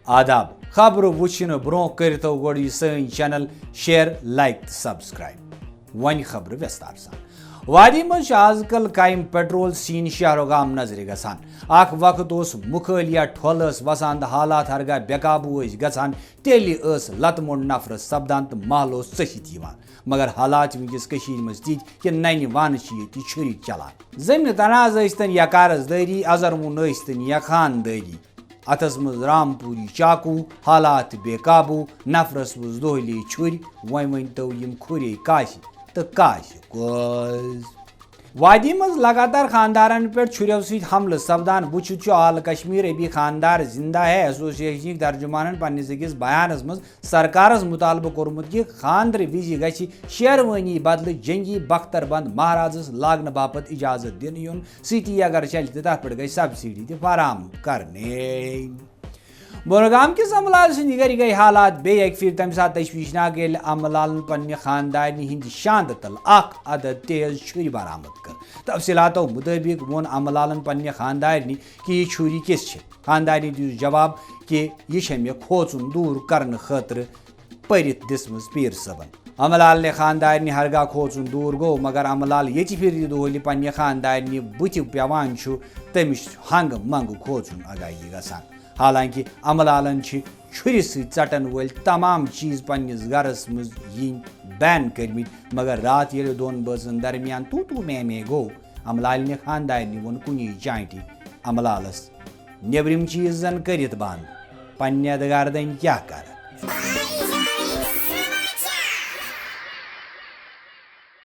آداب خبر وچھن برو کرتو گوڑ یہ سن چینل شیئر لائک سبسکرائب ون خبر وستار سان وادی مز آز کل قائم پیٹرول سین شہر گام نظر گژھان اخ وقت اس مکھل یا ٹھول وسان تو حالات ہرگاہ بے قابو گژھان تیلی لت موڑ نفر سپدان تو محل ژھِتھ یوان مگر حالات ونکس کشیر مز تیت کہ ننہ وان یہ چھری چلان زمین تناز ٲسۍتن یا قرض دٲری ازرمون ٲسۍتن یا خاندٲری اتس مز رام پوری چاکو حالات بے قابو نفرس وز دہلی چھری ون تو یم کھرے کاشہِ تو کاشہِ کوز وادی مز لگاتار خاندارن پہ چھریو ست حملہ سپدان وچھت آل کشمیر ابھی خاندار زندہ ہے ایسوسیشن ترجمانن پنس أکِس بیانس مز سرکارس مطالبہ کورمت کہ خاندر وز گژھِ شیروانی بدلہ جنگی بختر بند مہارازس لاگنہ باپت اجازت دن یون سٹی اگر چلہِ تہ تتھ پہ گژھِ سبسڈی تہ فراہم کرنے بولگام کس املال سند گر گئی حالات بیٚیہِ اکہِ پھر تمہ سات تشویشناک ییٚلہِ املالن پننہ خاندارنہ ہند شاندٕ تل اکھ عدد تیز چھُرۍ برآمد کر تفصیلاتو مطابق وون املالن پننہ خاندارنہ کہ یہ چھُری کس چھ خاندارنہ دیُت جواب کہ یہ چھ مےٚ کھوژُن دوٗر کرنہٕ خٲطرٕ پٔرِتھ دِژمٕژ پیٖر صٲبن املال نے خاندارنہ ہرگاہ کھوژُن دوٗر گوٚو مگر املال ییٚتہِ پھر دۄہلہِ پننہ خاندارنہ بُتھِ پیوان چھُ تٔمِس ہنگہٕ منگہٕ کھوژُن آگاہی گژھان حالانکہ املالن چھری ست ژٹن ول تمام چیز پنس گرس مز ین بین کرمت مگر رات یل دون بٲژن درمیان تو میں گو املالنہ خاندارنہ وون کنی چانٹی املالس نیبرم چیز زن کرت بند پنہ گردن کیا کر